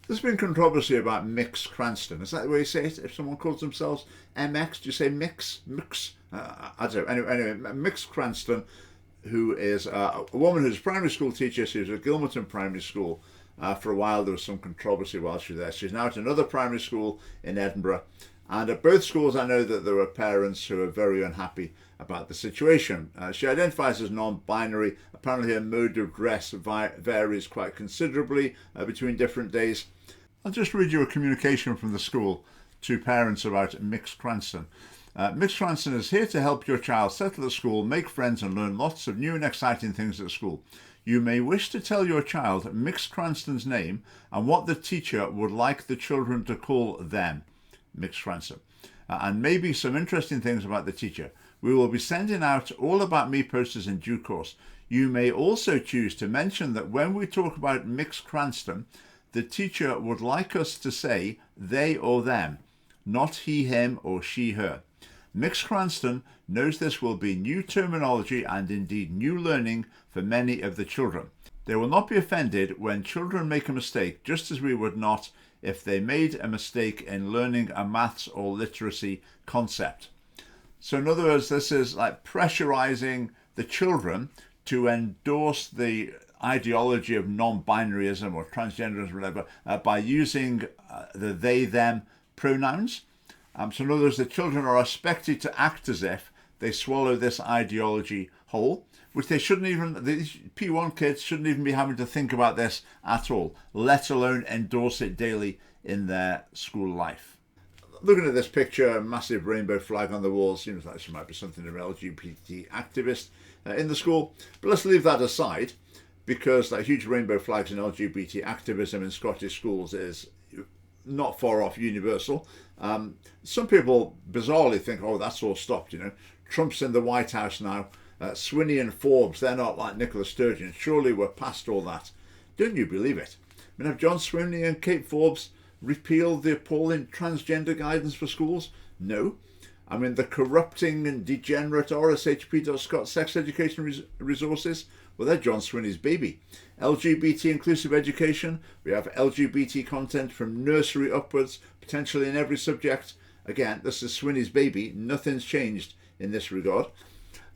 There's been controversy about Mx Cranston. Is that the way you say it? If someone calls themselves MX, do you say Mix? Mix? I don't know. Anyway, Mx Cranston, who is a woman who's a primary school teacher. She was at Gilmerton Primary School. For a while, there was some controversy while she was there. She's now at another primary school in Edinburgh. And at both schools, I know that there were parents who are very unhappy about the situation. She identifies as non-binary. Apparently, her mode of dress varies quite considerably between different days. I'll just read you a communication from the school to parents about Mx Cranston. Mx Cranston is here to help your child settle at school, make friends and learn lots of new and exciting things at school. You may wish to tell your child Mx Cranston's name and what the teacher would like the children to call them, Mx Cranston, and maybe some interesting things about the teacher. We will be sending out all about me posters in due course. You may also choose to mention that when we talk about Mx Cranston, the teacher would like us to say they or them, not he, him, or she, her. Mx Cranston knows this will be new terminology and indeed new learning for many of the children. They will not be offended when children make a mistake, just as we would not if they made a mistake in learning a maths or literacy concept. So in other words, this is like pressurizing the children to endorse the ideology of non-binaryism or transgenderism or whatever by using the they, them pronouns. So in other words, the children are expected to act as if they swallow this ideology whole, which they shouldn't even, these P1 kids shouldn't even be having to think about this at all, let alone endorse it daily in their school life. Looking at this picture, a massive rainbow flag on the wall, seems like there might be something of an LGBT activist in the school. But let's leave that aside, because that huge rainbow flags and LGBT activism in Scottish schools is not far off universal. Some people bizarrely think, oh, that's all stopped, you know. Trump's in the White House now. Swinney and Forbes, they're not like Nicola Sturgeon. Surely we're past all that. Don't you believe it? I mean, have John Swinney and Kate Forbes repealed the appalling transgender guidance for schools? No. I mean, the corrupting and degenerate rshp.scot sex education resources, well, they're John Swinney's baby. LGBT inclusive education, we have LGBT content from nursery upwards, potentially in every subject. Again, this is Swinney's baby. Nothing's changed in this regard.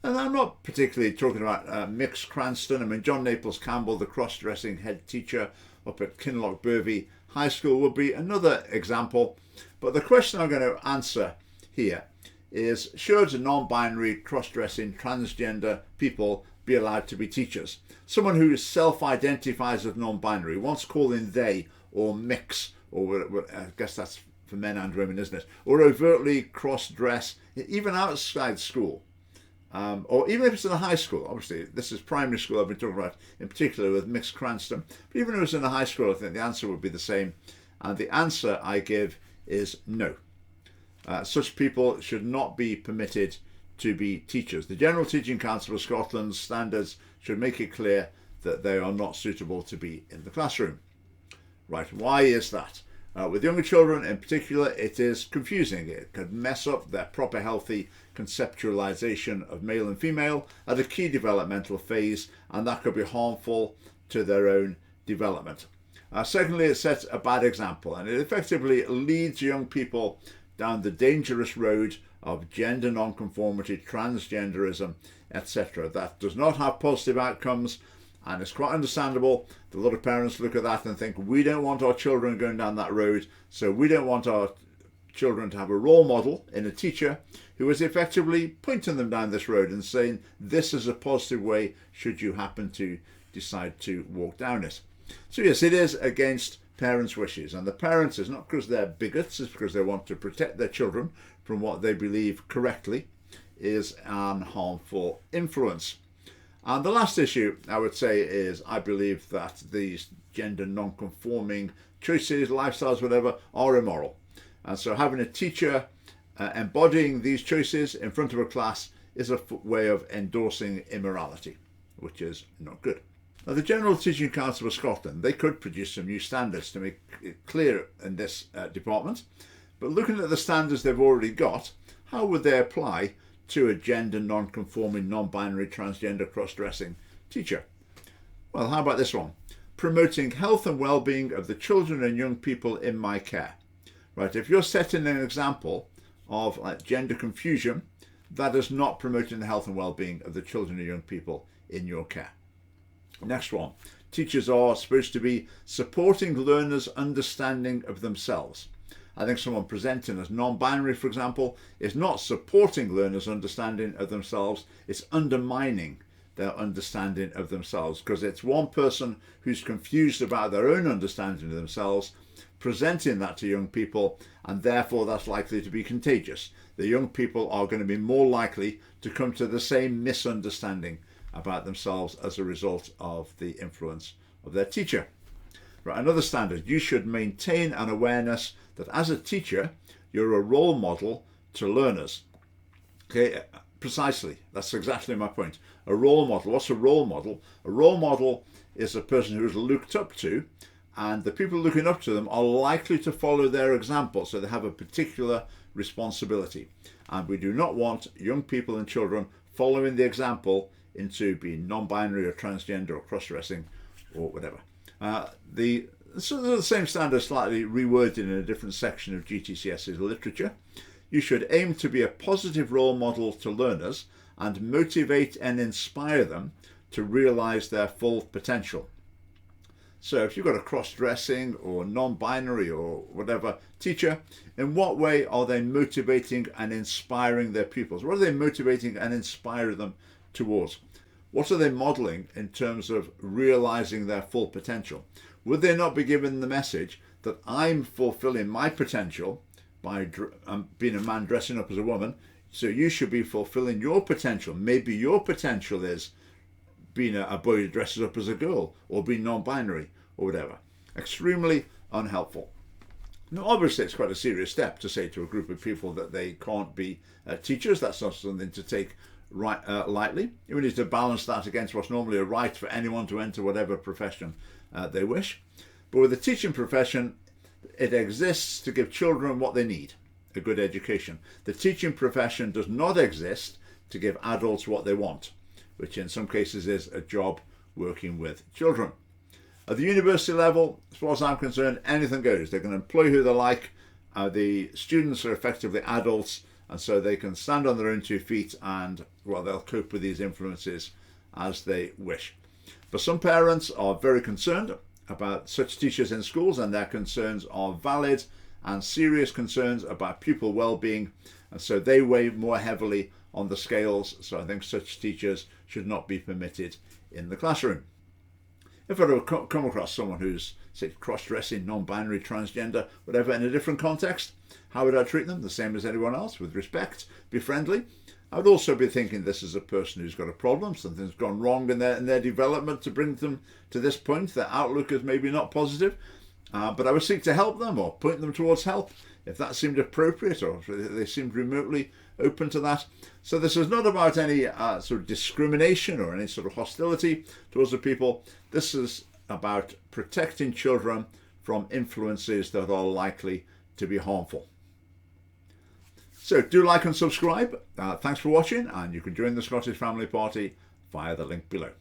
And I'm not particularly talking about Mx Cranston. I mean, John Naples Campbell, the cross-dressing head teacher up at Kinloch Burvey High School, would be another example. But the question I'm going to answer here is, should non-binary, cross-dressing, transgender people be allowed to be teachers? Someone who self-identifies as non-binary, wants calling they or mix, or I guess that's for men and women, isn't it? Or overtly cross-dress, even outside school. Or even if it's in a high school, obviously this is primary school I've been talking about in particular with Mx Cranston, but even if it was in a high school, I think the answer would be the same, and the answer I give is no. Such people should not be permitted to be teachers. The General Teaching Council of Scotland's standards should make it clear that they are not suitable to be in the classroom. Right, why is that? With younger children in particular, it is confusing. It could mess up their proper healthy conceptualization of male and female at a key developmental phase, and that could be harmful to their own development. Secondly, it sets a bad example, and it effectively leads young people down the dangerous road of gender nonconformity, transgenderism, etc. That does not have positive outcomes, and it's quite understandable that a lot of parents look at that and think, we don't want our children going down that road, so we don't want our children to have a role model in a teacher who is effectively pointing them down this road and saying, this is a positive way should you happen to decide to walk down it. So yes, it is against parents' wishes, and the parents is not because they're bigots, it's because they want to protect their children from what they believe correctly is an harmful influence. And the last issue I would say is, I believe that these gender non-conforming choices, lifestyles, whatever, are immoral. And so having a teacher embodying these choices in front of a class is a way of endorsing immorality, which is not good. Now, the General Teaching Council of Scotland, they could produce some new standards to make it clear in this department, but looking at the standards they've already got, how would they apply to a gender non-conforming, non-binary, transgender, cross-dressing teacher? Well, how about this one? promoting health and well-being of the children and young people in my care. Right, if you're setting an example of gender confusion, that is not promoting the health and well-being of the children and young people in your care. Next one. Teachers are supposed to be supporting learners' understanding of themselves. I think someone presenting as non-binary, for example, is not supporting learners' understanding of themselves, it's undermining their understanding of themselves, because it's one person who's confused about their own understanding of themselves presenting that to young people, and therefore that's likely to be contagious. The young people are going to be more likely to come to the same misunderstanding about themselves as a result of the influence of their teacher. Right, another standard, you should maintain an awareness that as a teacher, you're a role model to learners. Okay, precisely, that's exactly my point. A role model, what's a role model? A role model is a person who is looked up to, and the people looking up to them are likely to follow their example, so they have a particular responsibility. And we do not want young people and children following the example into being non-binary or transgender or cross-dressing or whatever. The same standard, slightly reworded in a different section of GTCS's literature. You should aim to be a positive role model to learners and motivate and inspire them to realise their full potential. So if you've got a cross-dressing or non-binary or whatever teacher, in what way are they motivating and inspiring their pupils? What are they motivating and inspiring them towards? What are they modelling in terms of realising their full potential? Would they not be given the message that I'm fulfilling my potential by being a man dressing up as a woman, so you should be fulfilling your potential? Maybe your potential is being a boy who dresses up as a girl, or being non-binary, or whatever. Extremely unhelpful. Now, obviously, it's quite a serious step to say to a group of people that they can't be teachers. That's not something to take lightly. We need to balance that against what's normally a right for anyone to enter whatever profession they wish. But with the teaching profession, it exists to give children what they need, a good education. The teaching profession does not exist to give adults what they want, which in some cases is a job working with children. At the university level, as far as I'm concerned, anything goes. They can employ who they like. The students are effectively adults, and so they can stand on their own 2 feet and, well, they'll cope with these influences as they wish. But some parents are very concerned about such teachers in schools, and their concerns are valid and serious concerns about pupil well-being, and so they weigh more heavily on the scales. So I think such teachers should not be permitted in the classroom. If I were to come across someone who's, say, cross-dressing, non-binary, transgender, whatever, in a different context, how would I treat them? The same as anyone else, with respect, be friendly. I would also be thinking this is a person who's got a problem, something's gone wrong in their development to bring them to this point. Their outlook is maybe not positive, but I would seek to help them or point them towards help if that seemed appropriate, or if they seemed remotely open to that. So this is not about any sort of discrimination or any sort of hostility towards the people. This is about protecting children from influences that are likely to be harmful. So do like and subscribe. Thanks for watching, and you can join the Scottish Family Party via the link below.